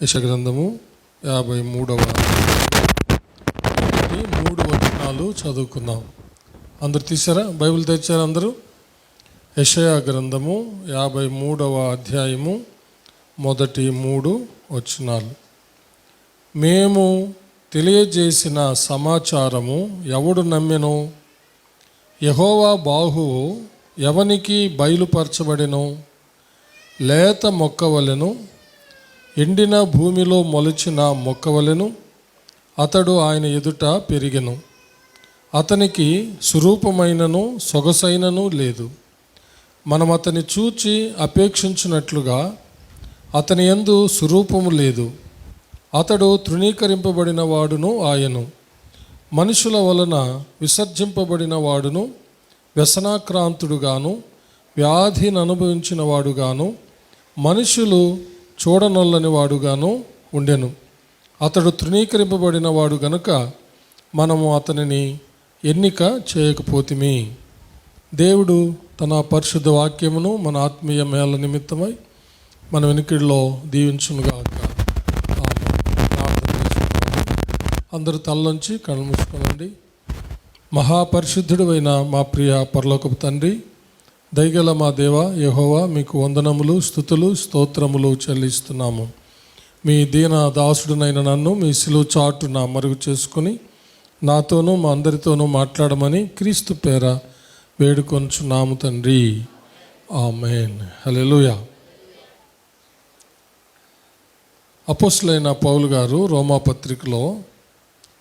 యెషయా 53వ 3 వచనాలు చదువుకుందాం. అందరు తీశారా? బైబిల్ తెచ్చారా అందరూ? యెషయా గ్రంథము 53వ అధ్యాయము 3 వచనాలు. మేము తెలియజేసిన సమాచారము ఎవడు నమ్మెను? యెహోవా బాహువు ఎవనికి బయలుపరచబడెను? లేత మొక్కవలెను, ఎండిన భూమిలో మొలిచిన మొక్కవలెను అతడు ఆయన ఎదుట పెరిగెను. అతనికి సురూపమైనను సొగసైనను లేదు. మనం అతని చూచి అపేక్షించినట్లుగా అతని యందు సురూపము లేదు. అతడు తృణీకరింపబడిన వాడును ఆయను, మనుషుల వలన విసర్జింపబడిన వాడును, వ్యసనాక్రాంతుడుగాను వ్యాధిని అనుభవించిన వాడుగాను మనుషులు చూడనొల్లని వాడుగాను ఉండెను. అతడు తృణీకరింపబడిన వాడు గనుక మనము అతనిని ఎన్నిక చేయకపోతిమి. దేవుడు తన పరిశుద్ధ వాక్యమును మన ఆత్మీయ మేళ నిమిత్తమై మన వెనుకడిలో దీవించునుగాక. అందరూ తలలోంచి కళ్ళు మూసుకోనండి. మహాపరిశుద్ధుడు అయిన మా ప్రియ పరలోకపు తండ్రి, దయగల మా దేవ యెహోవా, మీకు వందనములు, స్తుతులు, స్తోత్రములు చెల్లిస్తున్నాము. మీ దీన దాసుడునైన నన్ను మీ సిలువ చాటున మరుగు చేసుకుని నాతోనూ మా అందరితోనూ మాట్లాడమని క్రీస్తు పేర వేడుకొంచున్నాము తండ్రి. ఆమేన్. హల్లెలూయా. అపోస్తలుడైన పౌలు గారు రోమాపత్రికలో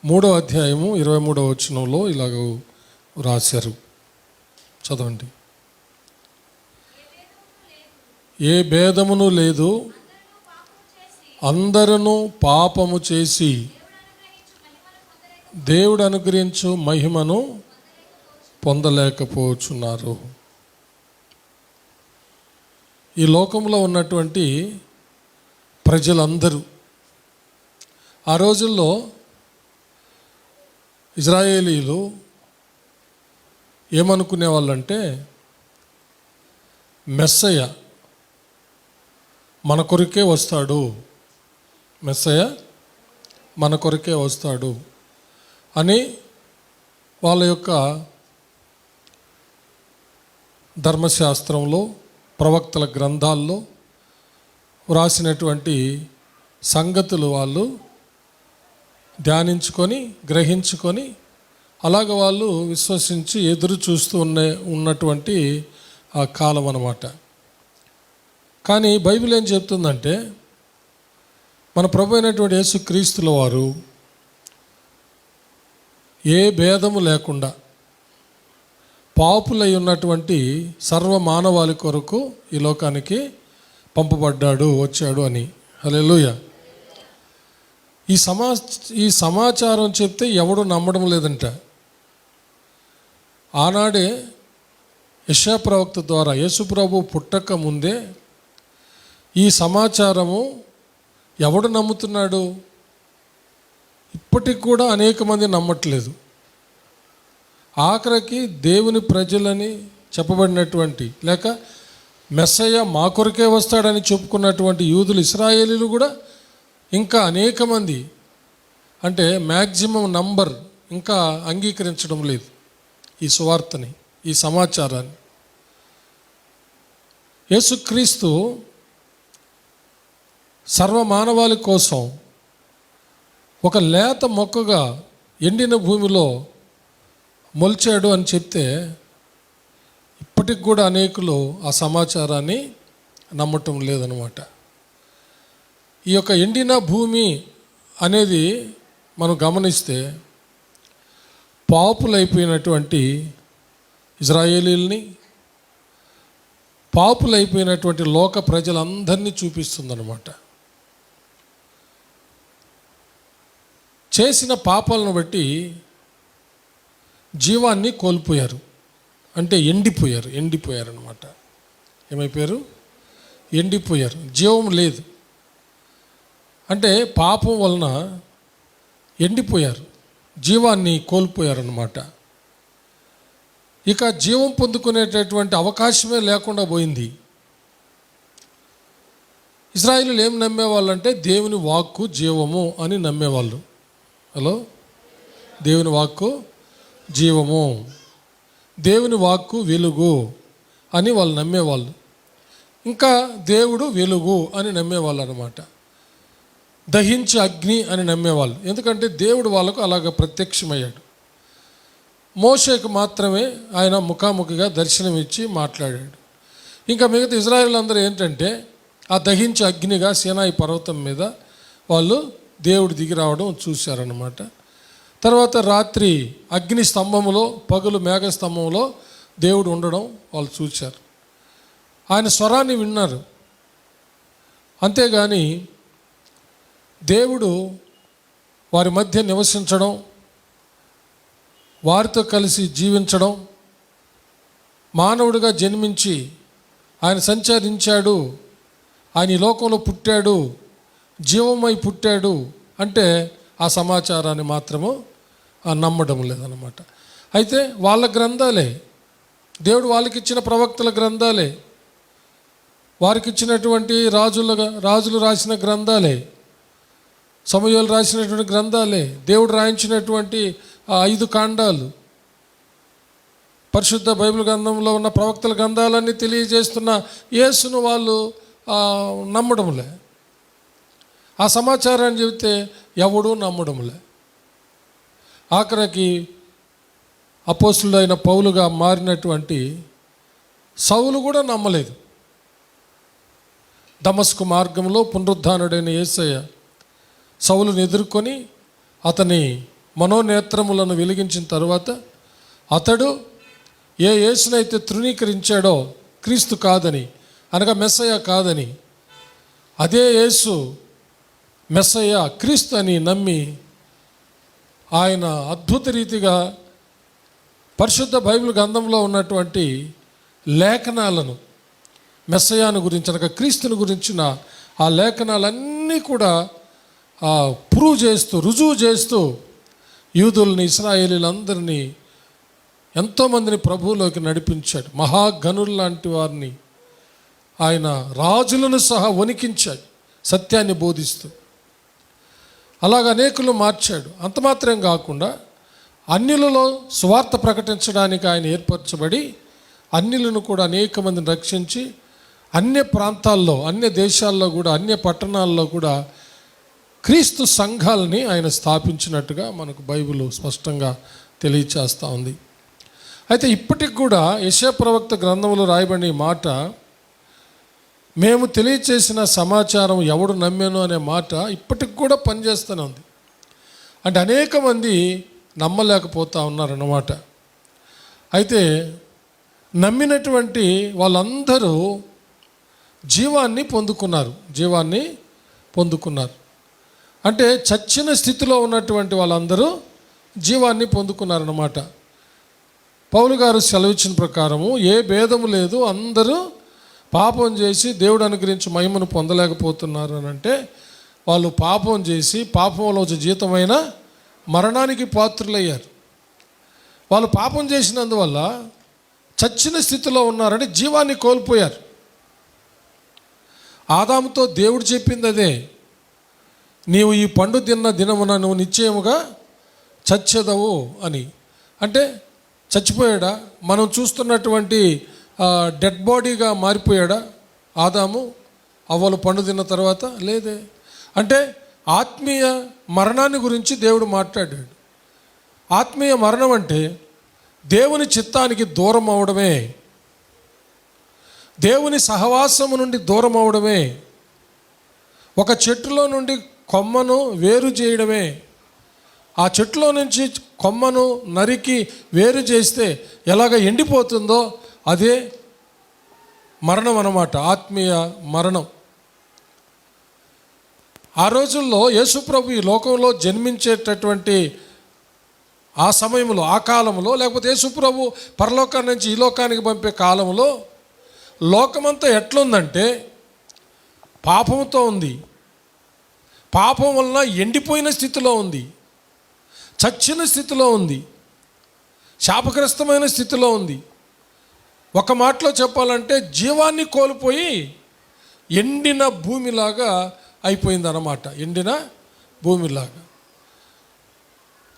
3వ అధ్యాయము 23వ వచనంలో ఇలాగ రాశారు. చదవండి. ఏ భేదమును లేదు, అందరూ పాపము చేసి దేవుడు అనుగ్రహించు మహిమను పొందలేకపోతున్నారు. ఈ లోకంలో ఉన్నటువంటి ప్రజలందరూ ఆ రోజుల్లో ఇజ్రాయేలీలు ఏమనుకునే వాళ్ళంటే, మెస్సయ్య మన కొరకే వస్తాడు, మెస్సయ్య మన కొరకే వస్తాడు అని వాళ్ళ యొక్క ధర్మశాస్త్రంలో, ప్రవక్తల గ్రంథాల్లో వ్రాసినటువంటి సంగతులు వాళ్ళు ధ్యానించుకొని గ్రహించుకొని అలాగ వాళ్ళు విశ్వసించి ఎదురు చూస్తూ ఉన్నటువంటి ఆ కాలం అన్నమాట. కానీ బైబిల్ ఏం చెప్తుందంటే, మన ప్రభు అయినటువంటి యేసుక్రీస్తుల వారు ఏ భేదము లేకుండా పాపులై ఉన్నటువంటి సర్వ మానవాళి కొరకు ఈ లోకానికి పంపబడ్డాడు, వచ్చాడు అని. హల్లెలూయా. ఈ సమాచారం చెప్తే ఎవడు నమ్మడం లేదంట. ఆనాడే యెషయా ప్రవక్త ద్వారా యేసు ప్రభు పుట్టక ముందే ఈ సమాచారము ఎవడు నమ్ముతున్నాడు? ఇప్పటికి కూడా అనేక మంది నమ్మట్లేదు. ఆఖరికి దేవుని ప్రజలని చెప్పబడినటువంటి, లేక మెస్సయ్య మా కొరకే వస్తాడని చెప్పుకున్నటువంటి యూదులు, ఇశ్రాయేలీలు కూడా ఇంకా అనేక మంది, అంటే మ్యాక్సిమం నంబర్ ఇంకా అంగీకరించడం లేదు ఈ సువార్తని, ఈ సమాచారాన్ని. యేసుక్రీస్తు సర్వమానవాళి కోసం ఒక లేత మొక్కగా ఎండిన భూమిలో మొలిచాడు అని చెప్తే ఇప్పటికి కూడా అనేకులు ఆ సమాచారాన్ని నమ్మటం లేదనమాట. ఈ యొక్క ఎండిన భూమి అనేది మనం గమనిస్తే పాపులైపోయినటువంటి ఇజ్రాయేలీల్ని, పాపులైపోయినటువంటి లోక ప్రజలందరినీ చూపిస్తుందన్నమాట. చేసిన పాపాలను బట్టి జీవాన్ని కోల్పోయారు, అంటే ఎండిపోయారు అన్నమాట. ఏమైపోయారు? ఎండిపోయారు, జీవం లేదు. అంటే పాపం వలన ఎండిపోయారు, జీవాన్ని కోల్పోయారన్నమాట. ఇక జీవం పొందుకునేటటువంటి అవకాశమే లేకుండా పోయింది. ఇశ్రాయేలీయులు ఏం నమ్మేవాళ్ళు అంటే దేవుని వాక్కు జీవము అని నమ్మేవాళ్ళు. హలో, దేవుని వాక్కు జీవము, దేవుని వాక్కు వెలుగు అని వాళ్ళు నమ్మేవాళ్ళు. ఇంకా దేవుడు వెలుగు అని నమ్మేవాళ్ళు అన్నమాట. దహించి అగ్ని అని నమ్మేవాళ్ళు, ఎందుకంటే దేవుడు వాళ్ళకు అలాగ ప్రత్యక్షమయ్యాడు. మోషేకు మాత్రమే ఆయన ముఖాముఖిగా దర్శనమిచ్చి మాట్లాడాడు. ఇంకా మిగతా ఇశ్రాయేలు అందరూ ఏంటంటే ఆ దహించి అగ్నిగా సీనాయి పర్వతం మీద వాళ్ళు దేవుడు దిగి రావడం చూశారన్నమాట. తర్వాత రాత్రి అగ్ని స్తంభములో, పగలు మేఘ స్తంభంలో దేవుడు ఉండడం వాళ్ళు చూశారు. ఆయన స్వరాన్ని విన్నారు. అంతేగాని దేవుడు వారి మధ్య నివసించడం, వారితో కలిసి జీవించడం, మానవుడిగా జన్మించి ఆయన సంచరించాడు, ఆయన ఈ లోకంలో పుట్టాడు, జీవమై పుట్టాడు అంటే ఆ సమాచారాన్ని మాత్రము నమ్మడం లేదన్నమాట. అయితే వాళ్ళ గ్రంథాలే, దేవుడు వాళ్ళకి ఇచ్చిన ప్రవక్తల గ్రంథాలే, వారికి ఇచ్చినటువంటి రాజులు రాసిన గ్రంథాలే, సమూయేలు రాసినటువంటి గ్రంథాలే, దేవుడు రాయించినటువంటి 5 కాండాలు, పరిశుద్ధ బైబిల్ గ్రంథంలో ఉన్న ప్రవక్తల గ్రంథాలన్నీ తెలియజేస్తున్న యేసును వాళ్ళు నమ్మడంలే. ఆ సమాచారాన్ని చెబితే ఎవడూ నమ్మడంలే. ఆఖరికి అపోస్తులుడు అయిన పౌలుగా మారినటువంటి సౌలు కూడా నమ్మలేదు. దమస్కు మార్గంలో పునరుద్ధానుడైన యేసయ్య సౌలును ఎదుర్కొని అతని మనోనేత్రములను వెలిగించిన తర్వాత అతడు ఏ యేసునైతే తృణీకరించాడో క్రీస్తు కాదని, అనగా మెస్సయ్య కాదని, అదే యేసు మెస్సయ్య క్రీస్తు అని నమ్మి ఆయన అద్భుత రీతిగా పరిశుద్ధ బైబిల్ గ్రంథంలో ఉన్నటువంటి లేఖనాలను, మెస్సయ్యను గురించి అనగా క్రీస్తుని గురించిన ఆ లేఖనాలన్నీ కూడా రుజువు చేస్తూ యూదుల్ని, ఇశ్రాయేలీలందరినీ, ఎంతోమందిని ప్రభువులోకి నడిపించాడు. మహాగణులు లాంటి వారిని ఆయన రాజులను సహా వణికించాడు సత్యాన్ని బోధిస్తూ. అలాగ అనేకులు మార్చాడు. అంత మాత్రం కాకుండా అన్యులలో సువార్త ప్రకటించడానికి ఆయన ఏర్పరచబడి అన్యులను కూడా అనేక మందిని రక్షించి అన్య ప్రాంతాల్లో, అన్య దేశాల్లో కూడా, అన్య పట్టణాల్లో కూడా క్రీస్తు సంఘాలని ఆయన స్థాపించినట్టుగా మనకు బైబిల్ స్పష్టంగా తెలియచేస్తూ ఉంది. అయితే ఇప్పటికి కూడా యెషయా ప్రవక్త గ్రంథంలో రాయబడిన మాట, మేము తెలియచేసిన సమాచారం ఎవడు నమ్మాను అనే మాట ఇప్పటికి కూడా పనిచేస్తూనే ఉంది. అంటే అనేక మంది నమ్మలేకపోతూ ఉన్నారన్నమాట. అయితే నమ్మినటువంటి వాళ్ళందరూ జీవాన్ని పొందుకున్నారు. అంటే చచ్చిన స్థితిలో ఉన్నటువంటి వాళ్ళందరూ జీవాన్ని పొందుకున్నారన్నమాట. పౌలు గారు సెలవిచ్చిన ప్రకారము ఏ భేదము లేదు, అందరూ పాపం చేసి దేవుడు అనుగ్రహించి మహిమను పొందలేకపోతున్నారు అని అంటే వాళ్ళు పాపం చేసి పాపంలో జీతమైన మరణానికి పాత్రులయ్యారు. వాళ్ళు పాపం చేసినందువల్ల చచ్చిన స్థితిలో ఉన్నారని జీవాన్ని కోల్పోయారు. ఆదాముతో దేవుడు చెప్పింది అదే, నీవు ఈ పండు తిన్న దినమున నువ్వు నిశ్చయముగా చచ్చెదవు అని. అంటే చచ్చిపోయాడా? మనం చూస్తున్నటువంటి డెడ్ బాడీగా మారిపోయాడా ఆదాము అవ్వలు పండు తిన్న తర్వాత? లేదే. అంటే ఆత్మీయ మరణాన్ని గురించి దేవుడు మాట్లాడాడు. ఆత్మీయ మరణం అంటే దేవుని చిత్తానికి దూరం అవడమే, దేవుని సహవాసము నుండి దూరం అవడమే, ఒక చెట్టులో నుండి కొమ్మను వేరు చేయడమే. ఆ చెట్టులో నుంచి కొమ్మను నరికి వేరు చేస్తే ఎలాగ ఎండిపోతుందో అదే మరణం అన్నమాట, ఆత్మీయ మరణం. ఆ రోజుల్లో యేసుప్రభు ఈ లోకంలో జన్మించేటటువంటి ఆ సమయంలో, ఆ కాలంలో, లేకపోతే యేసుప్రభు పరలోకాన్ని నుంచి ఈ లోకానికి పంపే కాలంలో లోకమంతా ఎట్లుందంటే పాపంతో ఉంది. పాపం వలన ఎండిపోయిన స్థితిలో ఉంది, చచ్చిన స్థితిలో ఉంది, శాపగ్రస్తమైన స్థితిలో ఉంది. ఒక మాటలో చెప్పాలంటే జీవాన్ని కోల్పోయి ఎండిన భూమిలాగా అయిపోయిందన్నమాట. ఎండిన భూమిలాగా,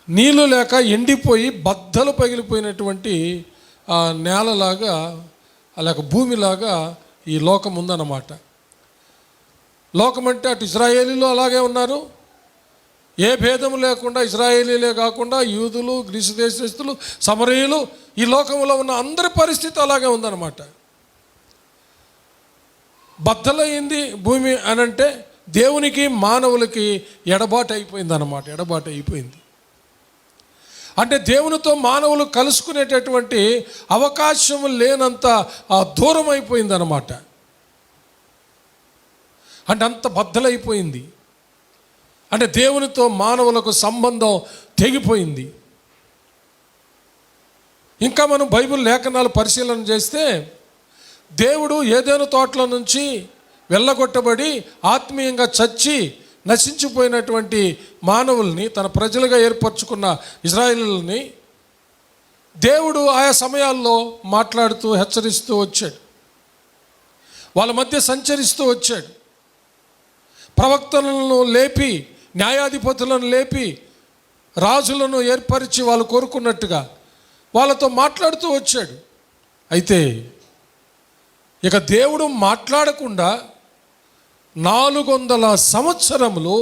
నీళ్ళు లేక ఎండిపోయి బద్దలు పగిలిపోయినటువంటి నేలలాగా, అలాగ భూమిలాగా ఈ లోకం ఉందన్నమాట. లోకం అంటే అటు ఇజ్రాయేలీలు అలాగే ఉన్నారు, ఏ భేదము లేకుండా ఇజ్రాయేలీలే కాకుండా యూదులు, గ్రీసు దేశస్తులు, సమరయులు, ఈ లోకంలో ఉన్న అందరి పరిస్థితి అలాగే ఉందన్నమాట. బద్దలైంది భూమి అనంటే దేవునికి మానవులకి ఎడబాటు అయిపోయింది అన్నమాట. ఎడబాటు అయిపోయింది అంటే దేవునితో మానవులు కలుసుకునేటటువంటి అవకాశం లేనంత దూరం అయిపోయింది అన్నమాట. అంటే అంత బద్దలైపోయింది. అంటే దేవునితో మానవులకు సంబంధం తెగిపోయింది. ఇంకా మనం బైబిల్ లేఖనాలు పరిశీలన చేస్తే, దేవుడు ఏదైనా తోటల నుంచి వెళ్ళగొట్టబడి ఆత్మీయంగా చచ్చి నశించిపోయినటువంటి మానవుల్ని, తన ప్రజలుగా ఏర్పరచుకున్న ఇజ్రాయేలుని దేవుడు ఆయా సమయాల్లో మాట్లాడుతూ హెచ్చరిస్తూ వచ్చాడు. వాళ్ళ మధ్య సంచరిస్తూ వచ్చాడు. ప్రవక్తలను లేపి, న్యాయాధిపతులను లేపి, రాజులను ఏర్పరిచి వాళ్ళు కోరుకున్నట్టుగా వాళ్ళతో మాట్లాడుతూ వచ్చాడు. అయితే ఇక దేవుడు మాట్లాడకుండా 400 సంవత్సరములు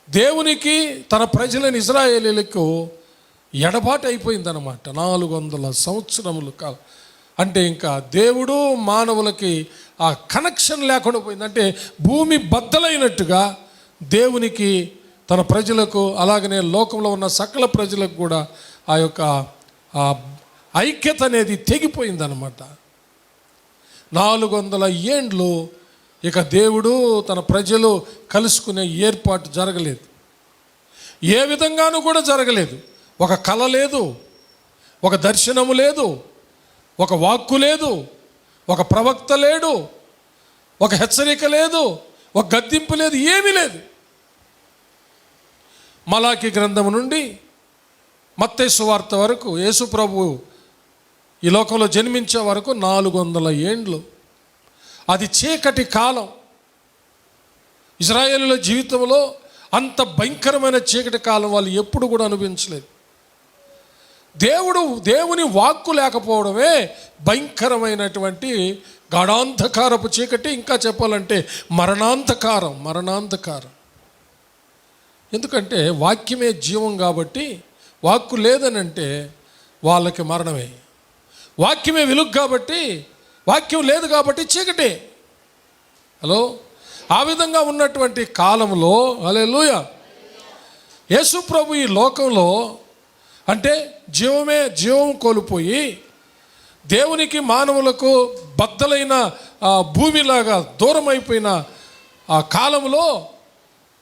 దేవునికి, తన ప్రజలైన ఇజ్రాయేలీలకు ఎడబాటు అయిపోయిందన్నమాట. 400 సంవత్సరములు కాలం అంటే ఇంకా దేవుడు మానవులకి ఆ కనెక్షన్ లేకుండా పోయింది. అంటే భూమి బద్దలైనట్టుగా దేవునికి, తన ప్రజలకు, అలాగనే లోకంలో ఉన్న సకల ప్రజలకు కూడా ఆ యొక్క ఐక్యత అనేది తెగిపోయిందన్నమాట. 400 ఏండ్లు ఇక దేవుడు, తన ప్రజలు కలుసుకునే ఏర్పాటు జరగలేదు. ఏ విధంగానూ కూడా జరగలేదు. ఒక కళ లేదు, ఒక దర్శనము లేదు, ఒక వాక్కు లేదు, ఒక ప్రవక్త లేడు, ఒక హెచ్చరిక లేదు, ఒక గద్దింపు లేదు, ఏమీ లేదు. మలాకి గ్రంథము నుండి మత్తయి సువార్త వరకు, యేసు ప్రభువు ఈ లోకంలో జన్మించే వరకు 400 ఏండ్లు. అది చీకటి కాలం. ఇజ్రాయేలుల జీవితంలో అంత భయంకరమైన చీకటి కాలం వాళ్ళు ఎప్పుడు కూడా అనుభవించలేదు. దేవుని వాక్కు లేకపోవడమే భయంకరమైనటువంటి గాఢాంధకారపు చీకటి. ఇంకా చెప్పాలంటే మరణాంధకారం. ఎందుకంటే వాక్యమే జీవం కాబట్టి, వాక్కు లేదనంటే వాళ్ళకి మరణమే. వాక్యమే వెలుగు కాబట్టి, వాక్యం లేదు కాబట్టి చీకటే. హలో, ఆ విధంగా ఉన్నటువంటి కాలంలో, హల్లెలూయా, యేసు ప్రభు ఈ లోకంలో అంటే జీవం కోల్పోయి దేవునికి మానవులకు బద్దలైన భూమిలాగా దూరం అయిపోయిన ఆ కాలంలో,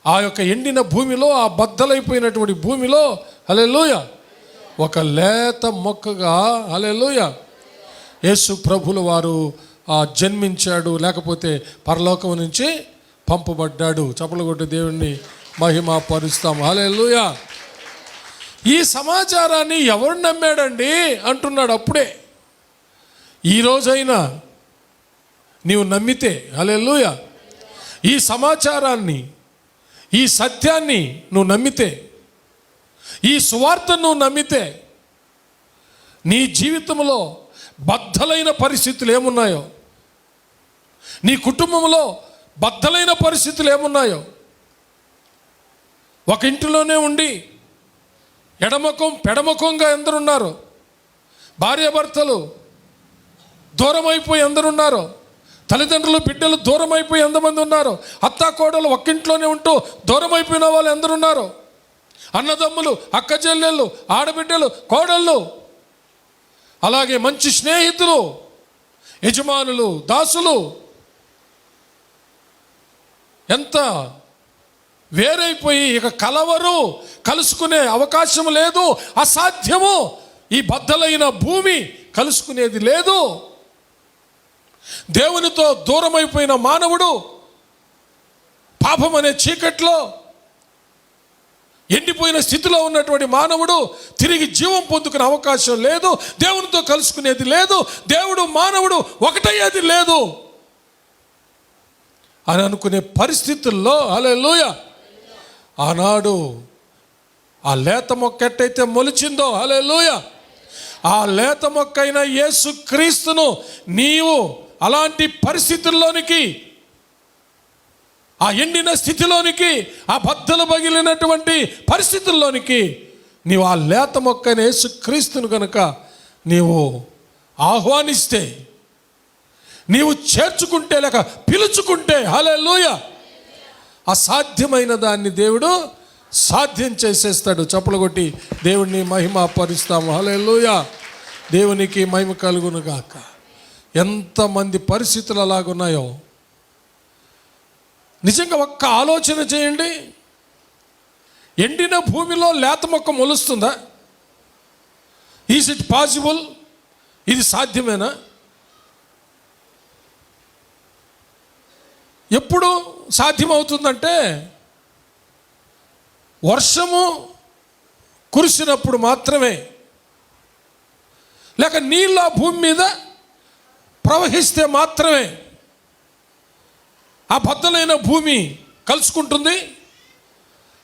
ఆ యొక్క ఎండిన భూమిలో, ఆ బద్దలైపోయినటువంటి భూమిలో, హల్లెలూయా, ఒక లేత మొక్కగా, హల్లెలూయా, యేసు ప్రభుల వారు జన్మించాడు, లేకపోతే పరలోకం నుంచి పంపబడ్డాడు. చప్పలు కొట్టి దేవుణ్ణి మహిమ పరుస్తాం. హల్లెలూయా. ఈ సమాచారాన్ని ఎవరు నమ్మాడండి అంటున్నాడు. అప్పుడే ఈరోజైనా నీవు నమ్మితే, హల్లెలూయా, ఈ సమాచారాన్ని, ఈ సత్యాన్ని నువ్వు నమ్మితే, ఈ సువార్తను నువ్వు నమ్మితే, నీ జీవితంలో బద్దలైన పరిస్థితులు ఏమున్నాయో, నీ కుటుంబంలో బద్దలైన పరిస్థితులు ఏమున్నాయో, ఒక ఇంటిలోనే ఉండి ఎడమకం పెడమకంగా ఎందరున్నారు, భార్యాభర్తలు దూరమైపోయి ఎందరున్నారు, తల్లిదండ్రులు బిడ్డలు దూరమైపోయి ఎంతమంది ఉన్నారు, అత్తాకోడలు ఒక్కింట్లోనే ఉంటూ దూరమైపోయిన వాళ్ళు ఎందరున్నారు, అన్నదమ్ములు, అక్క చెల్లెళ్ళు, ఆడబిడ్డలు, కోడళ్ళు, అలాగే మంచి స్నేహితులు, యజమానులు, దాసులు, ఎంత వేరైపోయి ఇక కలుసుకునే అవకాశం లేదు, అసాధ్యము. ఈ బద్దలైన భూమి కలుసుకునేది లేదు. దేవునితో దూరమైపోయిన మానవుడు పాపం అనే చీకట్లో ఎండిపోయిన స్థితిలో ఉన్నటువంటి మానవుడు తిరిగి జీవం పొందుకునే అవకాశం లేదు. దేవునితో కలుసుకునేది లేదు. దేవుడు మానవుడు ఒకటయ్యేది లేదు. అని అనుకునే పరిస్థితుల్లో హల్లెలూయా ఆనాడు ఆ లేత మొక్క ఎట్టయితే మొలిచిందో హల్లెలూయా ఆ లేత మొక్క అయిన యేసు క్రీస్తును నీవు అలాంటి పరిస్థితుల్లోనికి, ఆ ఎండిన స్థితిలోనికి, ఆ బద్దలు పగిలినటువంటి పరిస్థితుల్లోనికి నీవు ఆ లేత మొక్క అయిన యేసు క్రీస్తును కనుక నీవు ఆహ్వానిస్తే, నీవు చేర్చుకుంటే లేక పిలుచుకుంటే హల్లెలూయా అసాధ్యమైన దాన్ని దేవుడు సాధ్యం చేసేస్తాడు. చప్పలు కొట్టి దేవుడిని మహిమ పరుస్తాము. హల్లెలూయా దేవునికి మహిమ కలుగును గాక. ఎంతమంది పరిస్థితులు అలాగున్నాయో నిజంగా ఒక్క ఆలోచన చేయండి. ఎండిన భూమిలో లేత మొక్క మొలుస్తుందా? Is it possible? ఇది సాధ్యమేనా? ఎప్పుడు సాధ్యమవుతుందంటే వర్షము కురిసినప్పుడు మాత్రమే, లేక నీళ్ళు ఆ భూమి మీద ప్రవహిస్తే మాత్రమే ఆ బద్దలైన భూమి కలుసుకుంటుంది,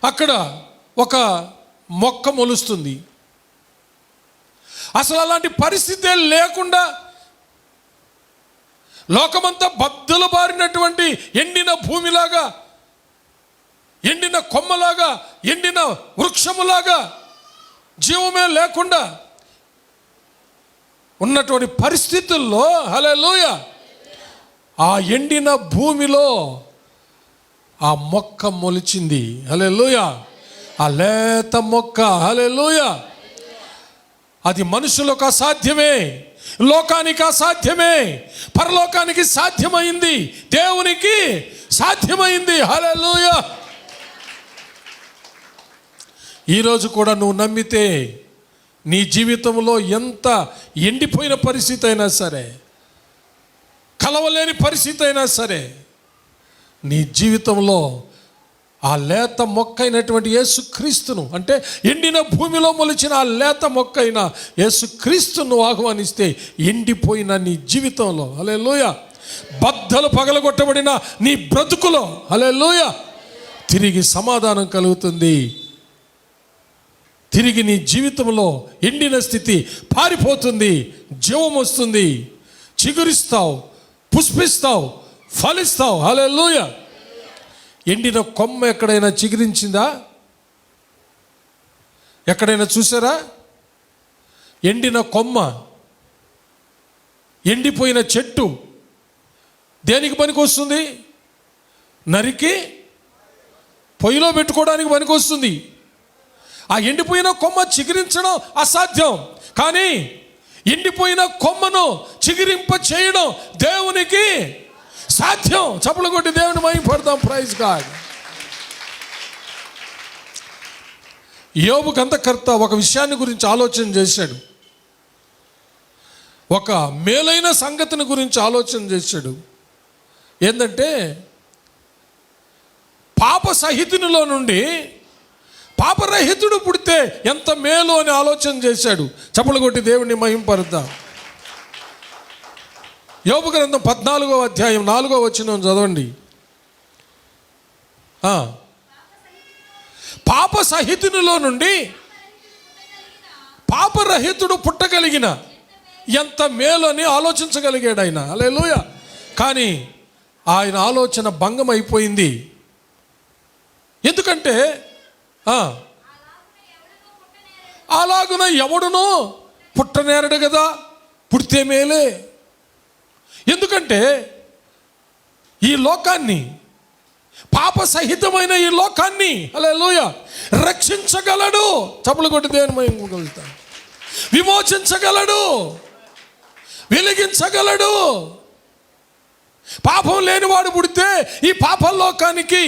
అక్కడ ఒక మొక్క మొలుస్తుంది. అసలు అలాంటి పరిస్థితే లేకుండా లోకమంతా బద్దలు బారినటువంటి ఎండిన భూమిలాగా, ఎండిన కొమ్మలాగా, ఎండిన వృక్షములాగా, జీవమే లేకుండా ఉన్నటువంటి పరిస్థితుల్లో హల్లెలూయా ఆ ఎండిన భూమిలో ఆ మొక్క మొలిచింది. హల్లెలూయా ఆ లేత మొక్క హల్లెలూయా అది మనుషులకు అసాధ్యమే, లోకానికి అసాధ్యమే, పరలోకానికి సాధ్యమైంది, దేవునికి సాధ్యమైంది. హల్లెలూయా ఈరోజు కూడా నువ్వు నమ్మితే నీ జీవితంలో ఎంత ఎండిపోయిన పరిస్థితి అయినా సరే, కలవలేని పరిస్థితి అయినా సరే, నీ జీవితంలో ఆ లేత మొక్క అయినటువంటి యేసుక్రీస్తును, అంటే ఎండిన భూమిలో మొలిచిన ఆ లేత మొక్క అయిన యేసుక్రీస్తును ఆహ్వానిస్తే ఎండిపోయిన నీ జీవితంలో హల్లెలూయా బద్దలు పగలగొట్టబడిన నీ బ్రతుకులో హల్లెలూయా తిరిగి సమాధానం కలుగుతుంది. తిరిగి నీ జీవితంలో ఎండిన స్థితి పారిపోతుంది, జీవం వస్తుంది, చిగురిస్తావు, పుష్పిస్తావు, ఫలిస్తావు. హల్లెలూయా ఎండిన కొమ్మ ఎక్కడైనా చిగురించిందా? ఎక్కడైనా చూసారా? ఎండిన కొమ్మ, ఎండిపోయిన చెట్టు దేనికి పనికి వస్తుంది? నరికి పొయ్యిలో పెట్టుకోవడానికి పనికి వస్తుంది. ఆ ఎండిపోయిన కొమ్మ చిగురించడం అసాధ్యం, కానీ ఎండిపోయిన కొమ్మను చిగురింప చేయడం దేవునికి సాధ్యం. చప్పలు కొట్టి దేవుని మహిమపడతాం. Praise God. యోబు గ్రంథకర్త ఒక విషయాన్ని గురించి ఆలోచన చేశాడు, ఒక మేలైన సంగతిని గురించి ఆలోచన చేశాడు. ఏంటంటే పాప సహితునిలో నుండి పాపరహితుడు పుడితే ఎంత మేలు అని ఆలోచన చేశాడు. చప్పలు కొట్టి దేవుణ్ణి మహింపరుద్దాం. యోబు గ్రంథం 14వ అధ్యాయం 4వ వచనం చదవండి. పాప సహితునిలో నుండి పాపరహితుడు పుట్టగలిగిన ఎంత మేలు అని ఆలోచించగలిగాడు ఆయన. హల్లెలూయా కానీ ఆయన ఆలోచన భంగం అయిపోయింది. ఎందుకంటే అలాగున ఎవడునో పుట్టనేరడు కదా, పుడితే మేలే. ఎందుకంటే ఈ లోకాన్ని, పాప సహితమైన ఈ లోకాన్ని హల్లెలూయా రక్షించగలడు. చప్పలు కొట్టి దేవుని మహిమగలుగుతాడు. విమోచించగలడు, వెలిగించగలడు. పాపం లేనివాడు పుడితే ఈ పాప లోకానికి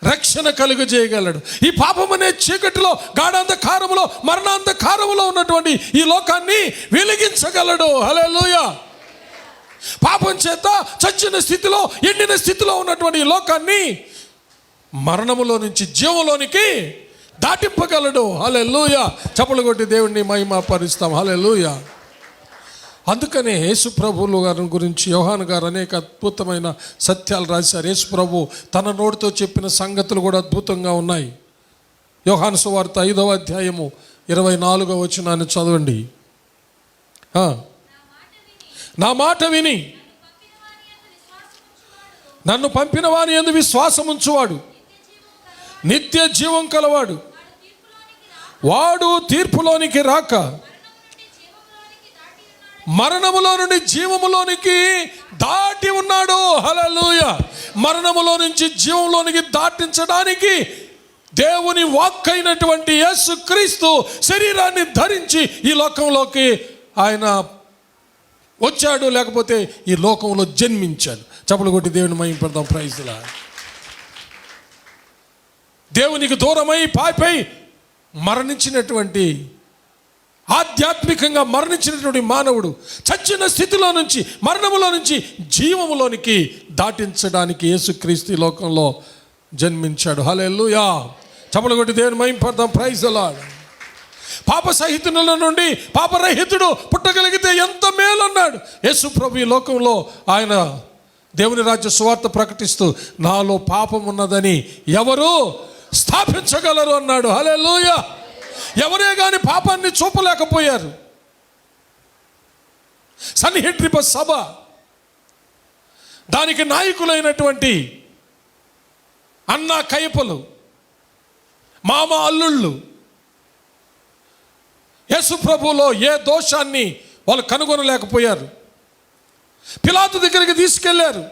రక్షణ కలుగజేయగలడు. ఈ పాపం అనే చీకటిలో, గాఢాంధకారములో, మరణాంధకారములో ఉన్నటువంటి ఈ లోకాన్ని వెలిగించగలడు. హల్లెలూయా పాపం చేత చచ్చిన స్థితిలో, ఎండిన స్థితిలో ఉన్నటువంటి ఈ లోకాన్ని మరణములో నుంచి జీవంలోనికి దాటింపగలడు. హల్లెలూయా చప్పలు కొట్టి దేవుణ్ణి మహిమ పరుస్తాం. హల్లెలూయా అందుకనే యేసు ప్రభువులు గారి గురించి యోహాను గారు అనేక అద్భుతమైన సత్యాలు రాశారు. యేసు ప్రభు తన నోటితో చెప్పిన సంగతులు కూడా అద్భుతంగా ఉన్నాయి. యోహాను సువార్త 5వ అధ్యాయము 24వ వచనాన్ని చదవండి. నా మాట విని నన్ను పంపిన వాని యందు విశ్వాసం ఉంచువాడు నిత్య జీవం కలవాడు, వాడు తీర్పులోనికి రాక మరణములో నుండి జీవములోనికి దాటి ఉన్నాడు. హల్లెలూయా. మరణములో నుంచి జీవంలోనికి దాటించడానికి దేవుని వాక్కు అయినటువంటి యేసుక్రీస్తు శరీరాన్ని ధరించి ఈ లోకంలోకి ఆయన వచ్చాడు, లేకపోతే ఈ లోకంలో జన్మించాడు. చప్పలు కొట్టి దేవుని మహిమపడదాం. ప్రైజ్ లా. దేవునికి దూరమై పాపై మరణించినటువంటి, ఆధ్యాత్మికంగా మరణించినటువంటి మానవుడు చచ్చిన స్థితిలో నుంచి, మరణములో నుంచి జీవములోనికి దాటించడానికి యేసుక్రీస్తు ఈ లోకంలో జన్మించాడు. హల్లెలూయా. చప్పలు కొట్టి దేవుని మహిమపడదాం. ప్రైజ్ లా. పాప సహితుల నుండి పాపరహితుడు పుట్టగలిగితే ఎంత మేలు అన్నాడు యేసు ప్రభు. ఈ లోకంలో ఆయన దేవుని రాజ్య సువార్త ప్రకటిస్తూ నాలో పాపం ఉన్నదని ఎవరు స్థాపించగలరు అన్నాడు. హల్లెలూయా. ఎవరే కానీ పాపాన్ని చూపలేకపోయారు. సన్హెద్రిబ సభ, దానికి నాయకులైనటువంటి అన్న కయపలు, మామ అల్లుళ్ళు యేసు ప్రభువులో ఏ దోషాన్ని వాళ్ళు కనుగొనలేకపోయారు. పిలాతు దగ్గరికి తీసుకెళ్లారు.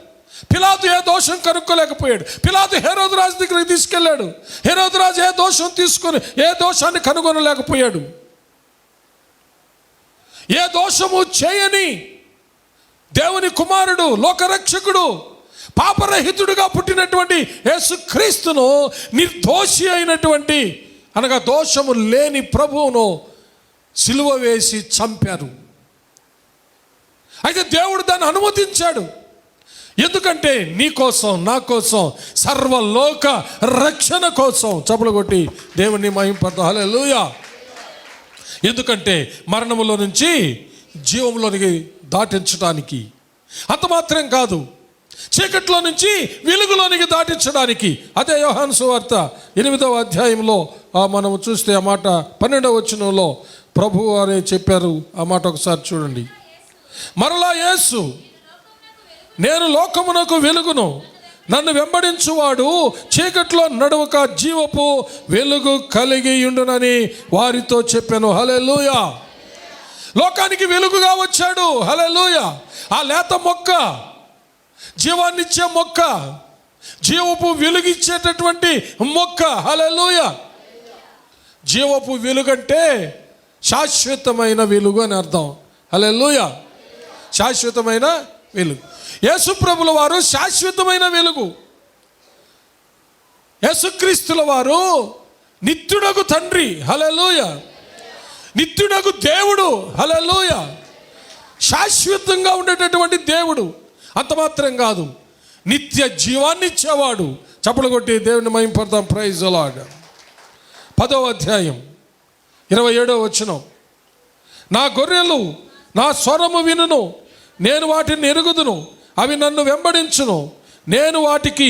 పిలాతు ఏ దోషం కనుక్కోలేకపోయాడు. పిలాతు హెరోదు రాజు దగ్గరికి తీసుకెళ్ళాడు. హెరోదు రాజు ఏ దోషం తీసుకొని ఏ దోషాన్ని కనుగొనలేకపోయాడు. ఏ దోషము చేయని దేవుని కుమారుడు, లోకరక్షకుడు, పాపరహితుడుగా పుట్టినటువంటి యేసుక్రీస్తును నిర్దోషి అయినటువంటి, అనగా దోషము లేని ప్రభువును సిలువ వేసి చంపారు. అయితే దేవుడు దాన్ని అనుమతించాడు. ఎందుకంటే నీ కోసం, నా కోసం, సర్వలోక రక్షణ కోసం. చప్పలు కొట్టి దేవుని మహిమపడతాం. హల్లెలూయా. ఎందుకంటే మరణములో నుంచి జీవంలోనికి దాటించడానికి, అంత మాత్రం కాదు, చీకట్లో నుంచి వెలుగులోనికి దాటించడానికి. అదే యోహాను సువార్త 8వ అధ్యాయంలో మనం చూస్తే ఆ మాట 12వ వచనంలో ప్రభువు వారే చెప్పారు. ఆ మాట ఒకసారి చూడండి. మరలా యేసు, నేను లోకమునకు వెలుగును, నన్ను వెంబడించువాడు చీకట్లో నడవక జీవపు వెలుగు కలిగి ఉండునని వారితో చెప్పాను. హల్లెలూయా. లోకానికి వెలుగుగా వచ్చాడు. హల్లెలూయా. ఆ లేత మొక్క, జీవాన్నిచ్చే మొక్క, జీవపు వెలుగిచ్చేటటువంటి మొక్క. హల్లెలూయా. జీవపు వెలుగంటే శాశ్వతమైన వెలుగు అని అర్థం. హల్లెలూయా. శాశ్వతమైన వెలుగు. యేసు ప్రభుల వారు శాశ్వతమైన వెలుగు. యేసుక్రీస్తుల వారు నిత్యుడగు తండ్రి. హల్లెలూయా. నిత్యుడగు దేవుడు. హల్లెలూయా. శాశ్వతంగా ఉండేటటువంటి దేవుడు. అంత మాత్రం కాదు, నిత్య జీవాన్ని ఇచ్చేవాడు. చప్పలు కొట్టి దేవుని మహిమపడతాం. Praise the lord. 10వ అధ్యాయం 27వ వచనం. నా గొర్రెలు నా స్వరము వినును, నేను వాటిని ఎరుగుదును, అవి నన్ను వెంబడించును, నేను వాటికి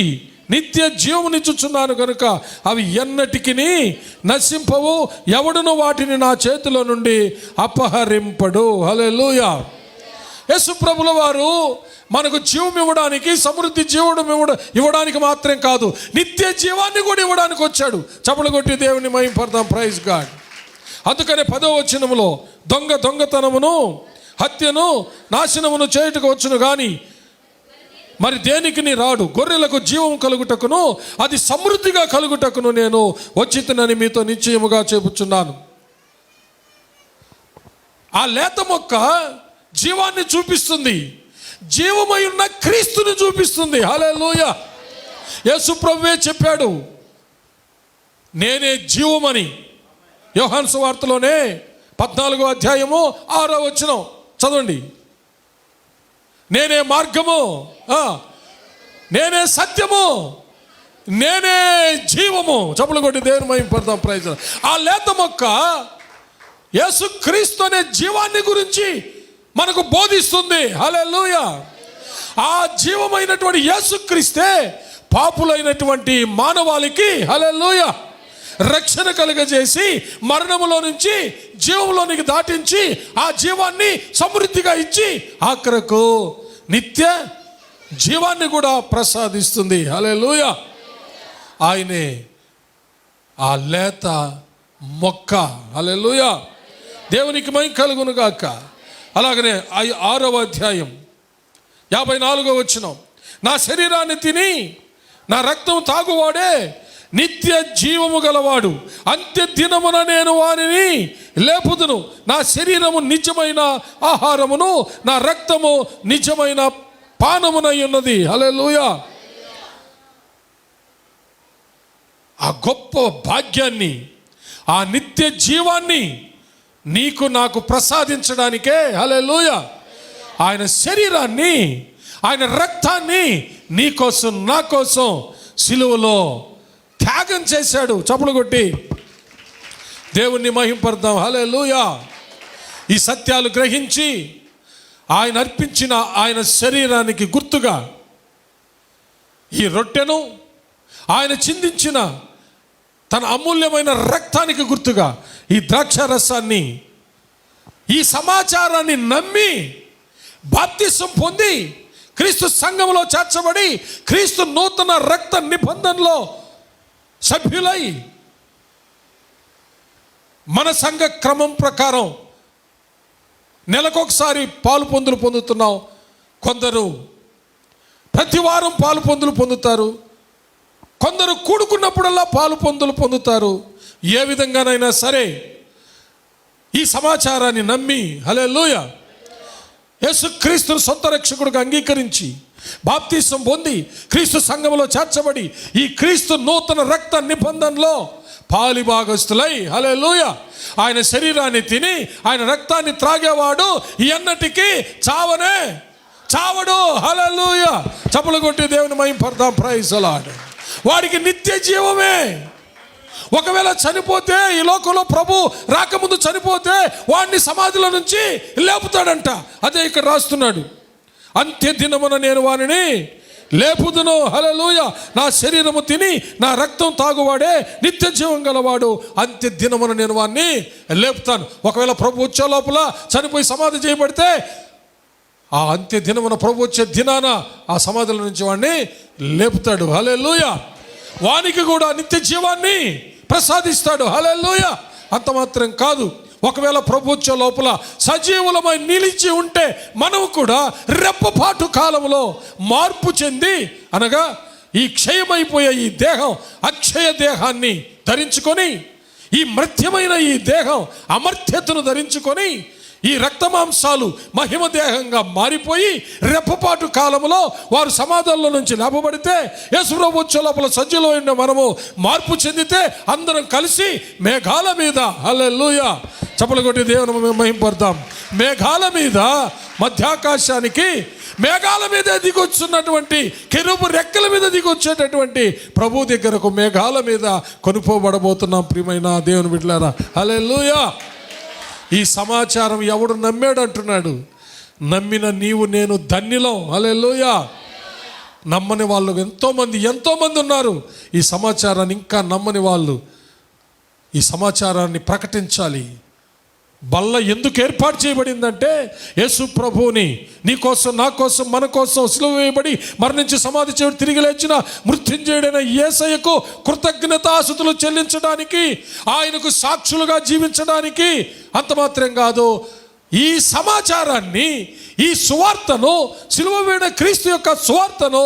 నిత్య జీవమునిచ్చుచున్నాను కనుక అవి ఎన్నటికి నశింపవు, ఎవడును వాటిని నా చేతిలో నుండి అపహరింపడు. హల్లెలూయా. యేసు ప్రభుల వారు మనకు జీవం ఇవ్వడానికి, సమృద్ధి జీవడం ఇవ్వడానికి మాత్రం కాదు, నిత్య జీవాన్ని కూడా ఇవ్వడానికి వచ్చాడు. చప్పలు కొట్టి దేవుని మహిమపడతాం. Praise God. అందుకనే 10వ వచనములో దొంగతనమును, హత్యను, నాశనమును చేయుటకు వచ్చును గాని మరి దేనికి నీ రాడు. గొర్రెలకు జీవం కలుగుటకును అది సమృద్ధిగా కలుగుటకును నేను వచ్చితినని మీతో నిశ్చయముగా చెప్పుచున్నాను. ఆ లేత మొక్క జీవాన్ని చూపిస్తుంది, జీవమై ఉన్న క్రీస్తుని చూపిస్తుంది. హల్లెలూయా. యేసు ప్రభువే చెప్పాడు, నేనే జీవమని. యోహాను సువార్తలోనే 14వ అధ్యాయము 6వ వచనం చదవండి. నేనే మార్గము, నేనే సత్యము, నేనే జీవము. చప్పలు కొట్టి దేవుని మహిమపడతాం. ప్రైజ్. ఆ లేత మొక్క యేసుక్రీస్తు అనే జీవాన్ని గురించి మనకు బోధిస్తుంది. హల్లెలూయా. ఆ జీవమైనటువంటి యేసుక్రీస్తే పాపులైనటువంటి మానవాళికి హల్లెలూయా రక్షణ కలుగజేసి మరణములో నుంచి జీవంలోనికి దాటించి ఆ జీవాన్ని సమృద్ధిగా ఇచ్చి ఆఖరకు నిత్య జీవాన్ని కూడా ప్రసాదిస్తుంది. హల్లెలూయా. ఆయనే ఆ లేత మొక్క. హల్లెలూయా. దేవునికి మహిమ కలుగును గాక. అలాగనే 6వ అధ్యాయం 54వ వచనం, నా శరీరాన్ని తిని నా రక్తం తాగువాడే నిత్య జీవము గలవాడు, అంత్య దినమున నేను వానిని లేపుదును. నా శరీరము నిజమైన ఆహారమును, నా రక్తము నిజమైన పానమునై ఉన్నది. హల్లెలూయా. ఆ గొప్ప భాగ్యాన్ని, ఆ నిత్య జీవాన్ని నీకు నాకు ప్రసాదించడానికే హల్లెలూయా ఆయన శరీరాన్ని, ఆయన రక్తాన్ని నీ కోసం నా కోసం సిలువలో త్యాగం చేశాడు. చప్పులు కొట్టి దేవుణ్ణి మహింపడదాం. హల్లెలూయా. ఈ సత్యాలు గ్రహించి ఆయన అర్పించిన ఆయన శరీరానికి గుర్తుగా ఈ రొట్టెను, ఆయన చిందించిన తన అమూల్యమైన రక్తానికి గుర్తుగా ఈ ద్రాక్ష రసాన్ని, ఈ సమాచారాన్ని నమ్మి బాప్తిసం పొంది క్రీస్తు సంఘములో చేర్చబడి క్రీస్తు నూతన రక్త నిబంధనలో సభ్యులై మన సంఘ క్రమం ప్రకారం నెలకొకసారి పాలు పొందులు పొందుతున్నాం. కొందరు ప్రతి వారం పాలు పొందులు పొందుతారు, కొందరు కూడుకున్నప్పుడల్లా పాలు పొందులు పొందుతారు. ఏ విధంగానైనా సరే ఈ సమాచారాన్ని నమ్మి హల్లెలూయా యేసుక్రీస్తును సొంత రక్షకుడిగా అంగీకరించి బాప్తిసం పొంది క్రీస్తు సంఘములో చేర్చబడి ఈ క్రీస్తు నూతన రక్త నిబంధనలో పాలిభాగస్తులై హల్లెలూయా ఆయన శరీరాన్ని తిని ఆయన రక్తాన్ని త్రాగేవాడు ఎన్నటికీ చావడు. హల్లెలూయా. చప్పలు కొట్టి దేవుని మహింపడదాం. Praise the lord. వాడికి నిత్య జీవమే. ఒకవేళ చనిపోతే, ఈ లోకంలో ప్రభు రాకముందు చనిపోతే వాడిని సమాధిలో నుంచి లేపుతాడంట. అదే ఇక్కడ రాస్తున్నాడు, అంత్య దినమున నేను వానిని లేపుదును. హల్లెలూయా. నా శరీరము తిని నా రక్తం తాగువాడే నిత్య జీవం గలవాడు, అంత్య దినమున నేను వాడిని లేపుతాను. ఒకవేళ ప్రభు వచ్చే లోపల చనిపోయి సమాధి చేయబడితే ఆ అంత్య దినమున ప్రభు వచ్చే దినాన ఆ సమాధుల నుంచి వాడిని లేపుతాడు. హల్లెలూయా. వానికి కూడా నిత్య జీవాన్ని ప్రసాదిస్తాడు. హల్లెలూయా. అంత మాత్రం కాదు, ఒకవేళ ప్రభు వచ్చే లోపల సజీవులమై నిలిచి ఉంటే మనం కూడా రెప్పపాటు కాలంలో మార్పు చెంది, అనగా ఈ క్షయమైపోయే ఈ దేహం అక్షయ దేహాన్ని ధరించుకొని, ఈ మర్త్యమైన ఈ దేహం అమర్త్యతను ధరించుకొని, ఈ రక్తమాంసాలు మహిమ దేహంగా మారిపోయి రెప్పపాటు కాలంలో వారు సమాధుల్లో నుంచి లేపబడితే యేసుప్రభు వచ్చే లోపల సజీవులైన మనము మార్పు చెందితే అందరం కలిసి మేఘాల మీద హల్లెలూయా చప్పలు కొట్టి దేవుని మహింపడతాం. మేఘాల మీద మధ్యాకాశానికి మేఘాల మీద దిగొచ్చున్నటువంటి కెరూబు రెక్కల మీద దిగొచ్చేటటువంటి ప్రభు దగ్గరకు మేఘాల మీద కొనుక్కోబడబోతున్నాం. ప్రియమైన దేవుని బిడ్డలారా హల్లెలూయా. ఈ సమాచారం ఎవడు నమ్మాడు అంటున్నాడు. నమ్మిన నీవు నేను ధన్యులం. హల్లెలూయా. నమ్మని వాళ్ళు ఎంతోమంది ఉన్నారు. ఈ సమాచారాన్ని ఇంకా నమ్మని వాళ్ళు ఈ సమాచారాన్ని ప్రకటించాలి. బల్ల ఎందుకు ఏర్పాటు చేయబడిందంటే యేసు ప్రభువుని నీ కోసం నా కోసం మన కోసం సిలువ వేయబడి మరణించి సమాధి చేయడం తిరిగి లేచిన మృత్యుంజయుడైన యేసయ్యకు కృతజ్ఞతాస్తుతులు చెల్లించడానికి, ఆయనకు సాక్షులుగా జీవించడానికి. అంత మాత్రం కాదు, ఈ సమాచారాన్ని, ఈ సువార్తను, సిలువ వేయబడిన క్రీస్తు యొక్క సువార్తను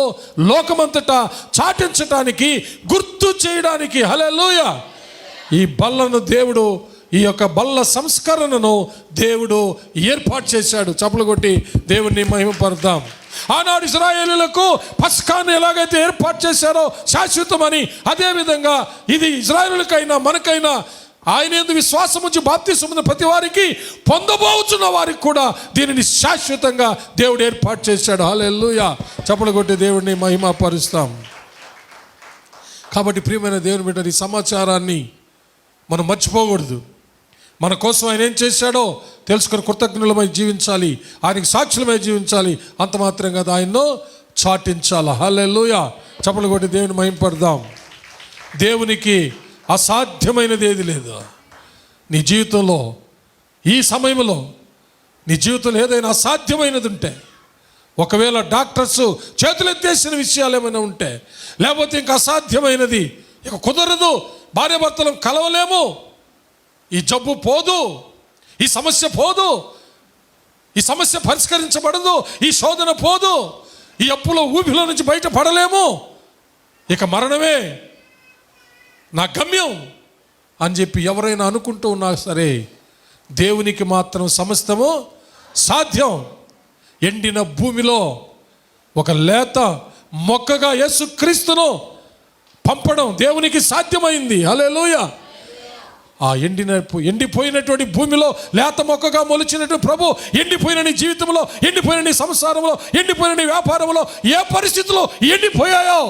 లోకమంతటా చాటించడానికి, గుర్తు చేయడానికి హల్లెలూయా ఈ బల్లను దేవుడు, ఈ యొక్క బల్ల సంస్కరణను దేవుడు ఏర్పాటు చేశాడు. చప్పలు కొట్టి దేవుణ్ణి మహిమపడదాం. ఆనాడు ఇశ్రాయేలీయులకు పస్కాను ఎలాగైతే ఏర్పాటు చేశారో శాశ్వతమని, అదేవిధంగా ఇది ఇశ్రాయేలీయులకైనా మనకైనా ఆయన యందు విశ్వాసం ఉంచి బాప్తిసం పొందిన ప్రతి వారికి, పొందబోతున్న వారికి కూడా దీనిని శాశ్వతంగా దేవుడు ఏర్పాటు చేశాడు. హల్లెలూయా. చప్పలు కొట్టి దేవుడిని మహిమపరుస్తాం. కాబట్టి ప్రియమైన దేవుని బిడ్డ, ఈ సమాచారాన్ని మనం మర్చిపోకూడదు. మన కోసం ఆయన ఏం చేశాడో తెలుసుకొని కృతజ్ఞులమై జీవించాలి, ఆయనకి సాక్షులమై జీవించాలి. అంత మాత్రం కదా ఆయన్ను చాటించాలి. హల్లెలూయా. చప్పలు కొట్టి దేవుని మహింపడదాం. దేవునికి అసాధ్యమైనది ఏది లేదు. నీ జీవితంలో ఈ సమయంలో నీ జీవితంలో ఏదైనా అసాధ్యమైనది ఉంటే, ఒకవేళ డాక్టర్స్ చేతులెత్తేసిన విషయాలు ఏమైనా ఉంటే, లేకపోతే ఇంకా అసాధ్యమైనది ఇక కుదరదు, భార్యాభర్తలను కలవలేము, ఈ జబ్బు పోదు, ఈ సమస్య పోదు, ఈ సమస్య పరిష్కరించబడదు, ఈ శోధన పోదు, ఈ అప్పులో ఊపిలో నుంచి బయటపడలేము, ఇక మరణమే నా గమ్యం అని చెప్పి ఎవరైనా అనుకుంటూ ఉన్నా సరే, దేవునికి మాత్రం సమస్తము సాధ్యం. ఎండిన భూమిలో ఒక లేత మొక్కగా యేసుక్రీస్తును పంపడం దేవునికి సాధ్యమైంది. హల్లెలూయా. ఆ ఎండిపోయినటువంటి భూమిలో లేత మొక్కగా మొలిచినటువంటి ప్రభు ఎండిపోయిన నీ జీవితంలో, ఎండిపోయిన నీ సంసారంలో, ఎండిపోయిన నీ వ్యాపారంలో ఏ పరిస్థితుల్లో ఎండిపోయాయో,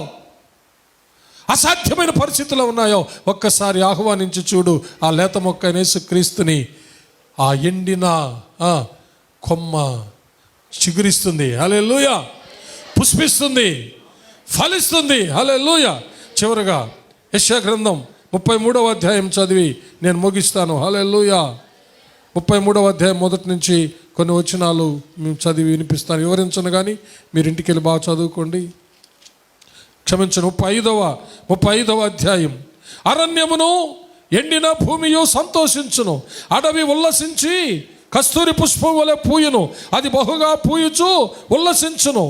అసాధ్యమైన పరిస్థితుల్లో ఉన్నాయో ఒక్కసారి ఆహ్వానించి చూడు. ఆ లేత మొక్క యేసుక్రీస్తుని ఆ ఎండిన కొమ్మ చిగురిస్తుంది. హల్లెలూయా. పుష్పిస్తుంది, ఫలిస్తుంది. హల్లెలూయా. చివరగా యెషయా గ్రంథం 33వ అధ్యాయం చదివి నేను ముగిస్తాను. హల్లెలూయా. 33వ అధ్యాయం మొదటి నుంచి కొన్ని వచనాలు మేము చదివి వినిపిస్తాను, వివరించను, కానీ మీరు ఇంటికి వెళ్ళి బాగా చదువుకోండి. క్షమించను. 35వ అధ్యాయం. అరణ్యమును ఎండిన భూమియు సంతోషించును, అడవి ఉల్లసించి కస్తూరి పుష్పం వలె పూయును, అది బహుగా పూయుచు ఉల్లసించును,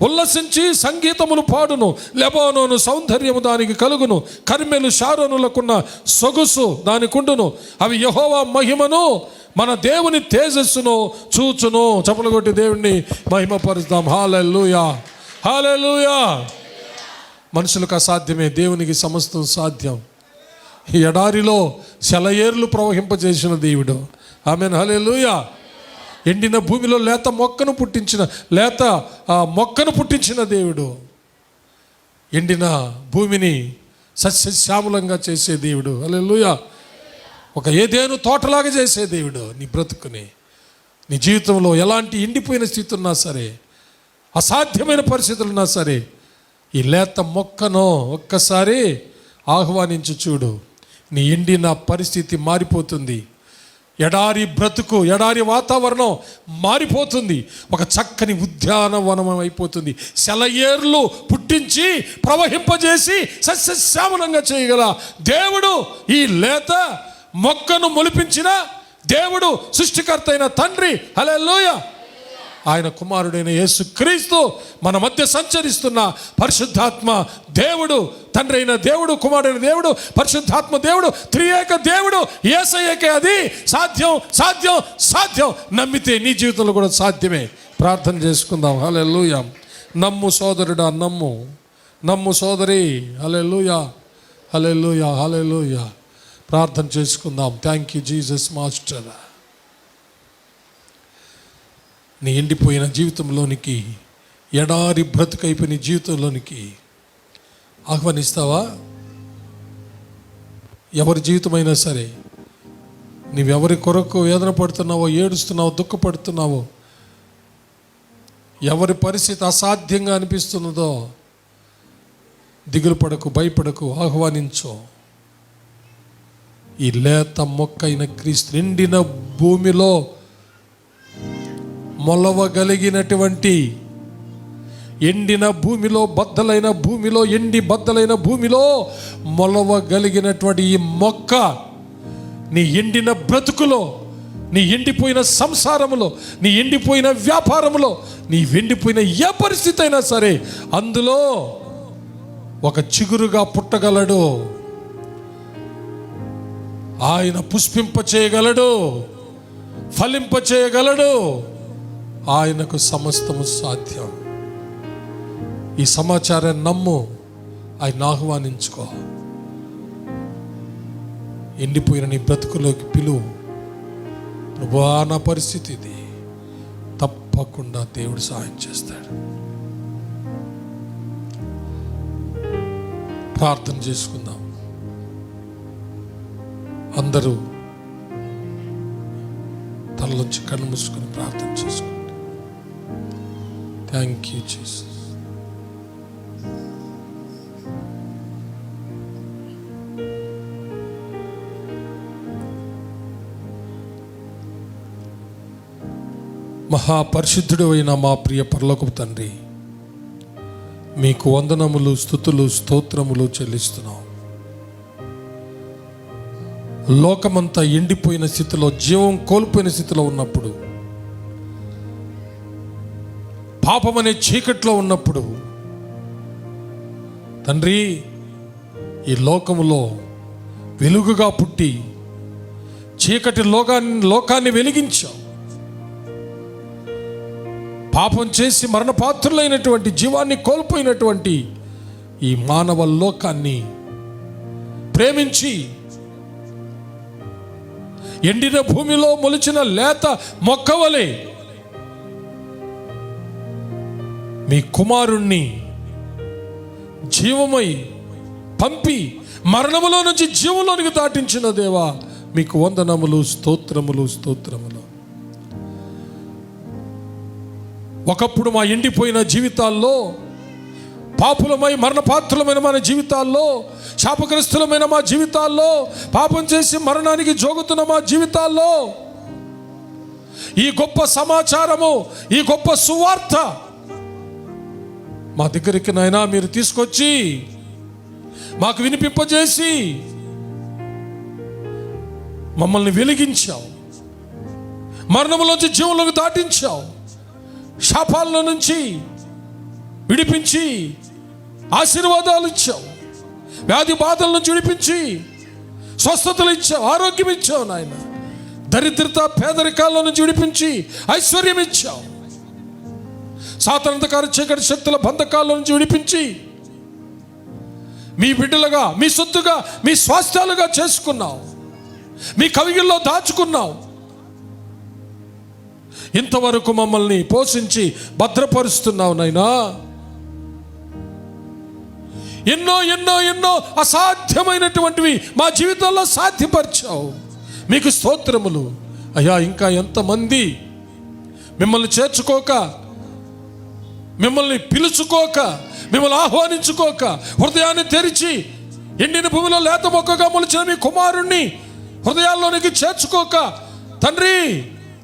ఉల్లసించి సంగీతములు పాడును. లెబానోను సౌందర్యము దానికి కలుగును, కర్మెలు షారోనులకున్న సొగుసు దానికుండును. అవి యెహోవా మహిమను, మన దేవుని తేజస్సును చూచును. చప్పలు కొట్టి దేవుణ్ణి మహిమపరుస్తాం. హల్లెలూయా, హల్లెలూయా. మనుషులకు అసాధ్యమే, దేవునికి సమస్తం సాధ్యం. ఈ ఎడారిలో సెలయేర్లు ప్రవహింపజేసిన దేవుడు. ఆమేన్. హల్లెలూయా. ఎండిన భూమిలో లేత మొక్కను పుట్టించిన దేవుడు. ఎండిన భూమిని సస్యశ్యామలంగా చేసే దేవుడు. హల్లెలూయా. ఒక ఏదేను తోటలాగా చేసే దేవుడు. నీ బ్రతుకుని, నీ జీవితంలో ఎలాంటి ఎండిపోయిన స్థితి ఉన్నా సరే, అసాధ్యమైన పరిస్థితులు ఉన్నా సరే, ఈ లేత మొక్కను ఒక్కసారి ఆహ్వానించి చూడు. నీ ఎండిన పరిస్థితి మారిపోతుంది. ఎడారి బ్రతుకు, ఎడారి వాతావరణం మారిపోతుంది. ఒక చక్కని ఉద్యానవనం అయిపోతుంది. సెలయేర్లు పుట్టించి ప్రవహింపజేసి సస్యశ్యామలంగా చేయగల దేవుడు, ఈ లేత మొక్కను మొలిపించిన దేవుడు, సృష్టికర్త అయిన తండ్రి. హల్లెలూయా. ఆయన కుమారుడైన యేసుక్రీస్తు మన మధ్య సంచరిస్తున్న పరిశుద్ధాత్మ దేవుడు, తండ్రి అయిన దేవుడు, కుమారుడైన దేవుడు, పరిశుద్ధాత్మ దేవుడు, త్రియేక దేవుడు. యేసయ్యకే అది సాధ్యం, సాధ్యం, సాధ్యం. నమ్మితే నీ జీవితంలో కూడా సాధ్యమే. ప్రార్థన చేసుకుందాం. హల్లెలూయా. నమ్ము సోదరుడా, నమ్ము సోదరి. హల్లెలూయా, హల్లెలూయా, హల్లెలూయా. ప్రార్థన చేసుకుందాం. Thank you Jesus master. నీ ఎండిపోయిన జీవితంలోనికి, ఎడారి బ్రతుకైపోయిన జీవితంలోనికి ఆహ్వానిస్తావా? ఎవరి జీవితమైనా సరే, నీవెవరి కొరకు వేదన పడుతున్నావో, ఏడుస్తున్నావో, దుఃఖపడుతున్నావో, ఎవరి పరిస్థితి అసాధ్యంగా అనిపిస్తున్నదో దిగులు పడకు, భయపడకు, ఆహ్వానించు. ఈ లేత మొక్క అయిన క్రీస్తు ఎండిన భూమిలో మొలవగలిగినటువంటి, ఎండిన భూమిలో, బద్దలైన భూమిలో, బద్దలైన భూమిలో మొలవగలిగినటువంటి ఈ మొక్క నీ ఎండిన బ్రతుకులో, నీ ఎండిపోయిన సంసారములో, నీ ఎండిపోయిన వ్యాపారములో, నీ ఎండిపోయిన ఏ పరిస్థితి అయినా సరే అందులో ఒక చిగురుగా పుట్టగలడు. ఆయన పుష్పింప చేయగలడు, ఫలింప చేయగలడు. ఆయనకు సమస్తము సాధ్యం. ఈ సమాచారాన్ని నమ్ము, ఆయన ఆహ్వానించుకో. ఎండిపోయిన నీ బ్రతుకులోకి పిలువు. ప్రభువా, నా పరిస్థితి ఇది. తప్పకుండా దేవుడు సహాయం చేస్తాడు. ప్రార్థన చేసుకుందాం. అందరూ తలలోంచి కళ్ళు మూసుకొని ప్రార్థన చేసుకోండి. Thank you Jesus. మహాపరిశుద్ధుడు అయిన మా ప్రియ పరలోకపు తండ్రి, మీకు వందనములు, స్తుతులు, స్తోత్రములు చెల్లిస్తున్నాం. లోకమంతా ఎండిపోయిన స్థితిలో, జీవం కోల్పోయిన స్థితిలో ఉన్నప్పుడు, పాపమనే చీకట్లో ఉన్నప్పుడు తండ్రి, ఈ లోకములో వెలుగుగా పుట్టి చీకటి లోకాన్ని వెలిగించావు. పాపం చేసి మరణపాత్రులైనటువంటి, జీవాన్ని కోల్పోయినటువంటి ఈ మానవ లోకాన్ని ప్రేమించి ఎండిన భూమిలో మొలిచిన లేత మొక్కవలే మీ కుమారుణ్ణి జీవమై పంపి మరణములో నుంచి జీవంలోనికి దాటించిన దేవా, మీకు వందనములు, స్తోత్రములు, స్తోత్రములు. ఒకప్పుడు మా ఎండిపోయిన జీవితాల్లో, పాపులమై మరణపాత్రులమైన మన జీవితాల్లో, శాపగ్రస్తులమైన మా జీవితాల్లో, పాపం చేసి మరణానికి జోగుతున్న మా జీవితాల్లో ఈ గొప్ప సమాచారము, ఈ గొప్ప సువార్త మా దగ్గరికి నాయనా మీరు తీసుకొచ్చి మాకు వినిపింపజేసి మమ్మల్ని వెలిగించావు. మరణంలోంచి జీవంలోకి దాటించావు. శాపాల నుంచి విడిపించి ఆశీర్వాదాలు ఇచ్చావు. వ్యాధి బాధల నుంచి విడిపించి స్వస్థతలు ఇచ్చావు, ఆరోగ్యం ఇచ్చావు నాయన. దరిద్రత, పేదరికాల నుంచి విడిపించి ఐశ్వర్యం ఇచ్చావు. సాతానంధకార చీకటి శక్తుల బంధకాల నుంచి విడిపించి మీ బిడ్డలుగా, మీ సొత్తుగా, మీ స్వాస్థ్యాలుగా చేసుకున్నావు. మీ కవిగిల్లో దాచుకున్నావు. ఇంతవరకు మమ్మల్ని పోషించి భద్రపరుస్తున్నావు నాయనా. ఎన్నో ఎన్నో ఎన్నో అసాధ్యమైనటువంటివి మా జీవితంలో సాధ్యపరిచావు. మీకు స్తోత్రములు అయ్యా. ఇంకా ఎంతమంది మిమ్మల్ని చేర్చుకోక, మిమ్మల్ని పిలుచుకోక, మిమ్మల్ని ఆహ్వానించుకోక, హృదయాన్ని తెరిచి ఎండిన భూమిలో లేత మొక్కగా మొలిచిన మీ కుమారుణ్ణి హృదయాల్లోనికి చేర్చుకోక తండ్రి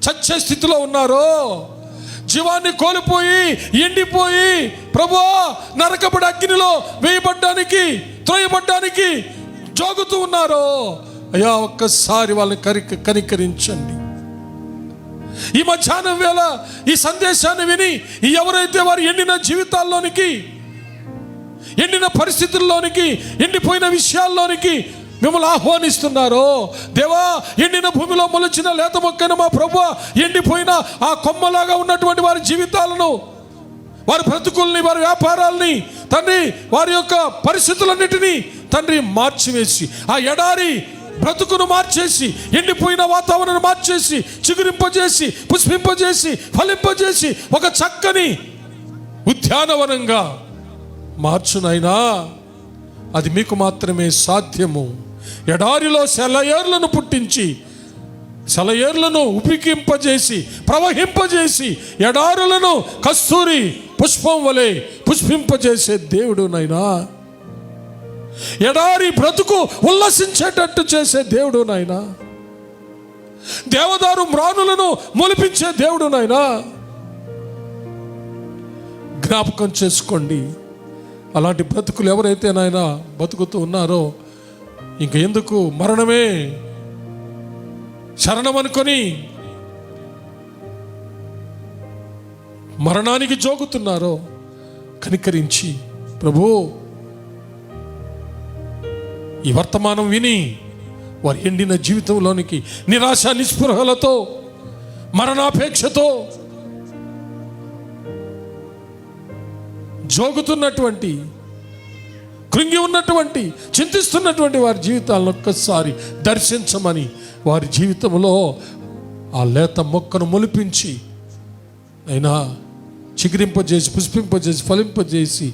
చచ్చే స్థితిలో ఉన్నారో, జీవాన్ని కోల్పోయి ఎండిపోయి ప్రభువా నరకబడి అగ్నిలో వేయబడ్డానికి, త్రోయబడ్డానికి జోగుతూ ఉన్నారో అయ్యా, ఒక్కసారి వాళ్ళని కనికరించండి. ఈ మధ్యాహ్నం వేళ ఈ సందేశాన్ని విని ఎవరైతే వారి ఎండిన జీవితాల్లోనికి, ఎండిన పరిస్థితుల్లోనికి, ఎండిపోయిన విషయాల్లోనికి మిమ్మల్ని ఆహ్వానిస్తున్నారో దేవా, ఎండిన భూమిలో మొలిచిన లేత మొక్కైన మా ప్రభువా, ఎండిపోయిన ఆ కొమ్మలాగా ఉన్నటువంటి వారి జీవితాలను, వారి బ్రతుకుల్ని, వారి వ్యాపారాల్ని తండ్రి, వారి యొక్క పరిస్థితులన్నిటినీ తండ్రి మార్చివేసి, ఆ ఎడారి బ్రతుకును మార్చేసి, ఎండిపోయిన వాతావరణాన్ని మార్చేసి, చిగురింపజేసి, పుష్పింపజేసి, ఫలింపజేసి ఒక చక్కని ఉద్యానవనంగా మార్చునైనా. అది మీకు మాత్రమే సాధ్యము. ఎడారిలో సెలయేర్లను పుట్టించి, సెలయేర్లను ఉపికింపజేసి, ప్రవహింపజేసి, ఎడారులను కస్తూరి పుష్పం వలె పుష్పింపజేసే దేవుడు నైనా. ఎడారి బ్రతుకు ఉల్లసించేటట్టు చేసే దేవుడు నాయనా. దేవదారు మ్రానులను మొలిపించే దేవుడు నాయనా. జ్ఞాపకం చేసుకోండి. అలాంటి బ్రతుకులు ఎవరైతే నాయనా బతుకుతూ ఉన్నారో, ఇంక ఎందుకు మరణమే శరణం అనుకొని మరణానికి జోగుతున్నారో కనికరించి ప్రభు ఈ వర్తమానం విని వారి ఎండిన జీవితంలోనికి నిరాశ నిస్పృహలతో, మరణాపేక్షతో జోగుతున్నటువంటి, కృంగి ఉన్నటువంటి, చింతిస్తున్నటువంటి వారి జీవితాలను ఒక్కసారి దర్శించమని, వారి జీవితంలో ఆ లేత మొక్కను మొలిపించి అయినా చిగురింపజేసి, పుష్పింపజేసి, ఫలింపజేసి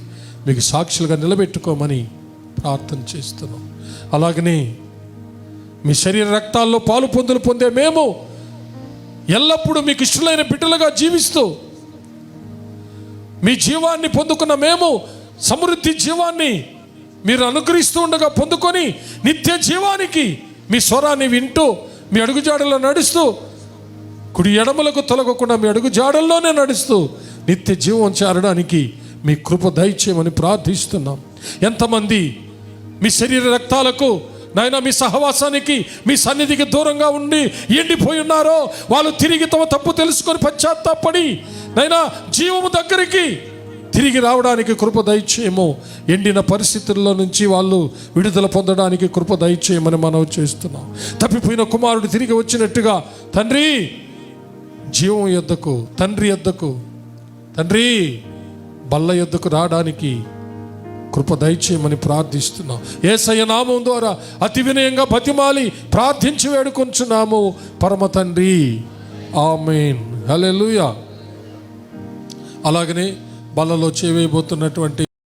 మీకు సాక్షులుగా నిలబెట్టుకోమని ప్రార్థన చేస్తున్నాం. అలాగనే మీ శరీర రక్తాల్లో పాలు పొందే మేము ఎల్లప్పుడూ మీకు ఇష్టలైన బిడ్డలుగా జీవిస్తూ మీ జీవాన్ని పొందుకున్న మేము సమృద్ధి జీవాన్ని మీరు అనుగ్రహిస్తూ ఉండగా పొందుకొని నిత్య జీవానికి మీ స్వరాన్ని వింటూ మీ అడుగుజాడల్లో నడుస్తూ కుడి ఎడమలకు తొలగకుండా మీ అడుగుజాడల్లోనే నడుస్తూ నిత్య జీవం చేరడానికి మీ కృప దయచేయమని ప్రార్థిస్తున్నాం. ఎంతమంది మీ శరీర రక్తాలకు నాయన మీ సహవాసానికి మీ సన్నిధికి దూరంగా ఉండి ఎండిపోయి ఉన్నారో వాళ్ళు తిరిగి తమ తప్పు తెలుసుకొని పశ్చాత్తాపడి నైనా జీవము దగ్గరికి తిరిగి రావడానికి కృప దయచేయము. ఎండిన పరిస్థితుల్లో నుంచి వాళ్ళు విడుదల పొందడానికి కృప దయచేయమని మనవి చేస్తున్నాం. తప్పిపోయిన కుమారుడు తిరిగి వచ్చినట్టుగా తండ్రి జీవం యొద్దకు తండ్రి యొద్దకు తండ్రి బల్ల యొద్దకు రావడానికి కృప దయచేయమని ప్రార్థిస్తున్నాం. యేసయ్య నామం ద్వారా అతి వినయంగా బతిమాలి ప్రార్థించి వేడుకొంచున్నాము పరమ తండ్రి, ఆమేన్. హల్లెలూయా. అలాగనే బల్లలో చేవేయబోతున్నటువంటి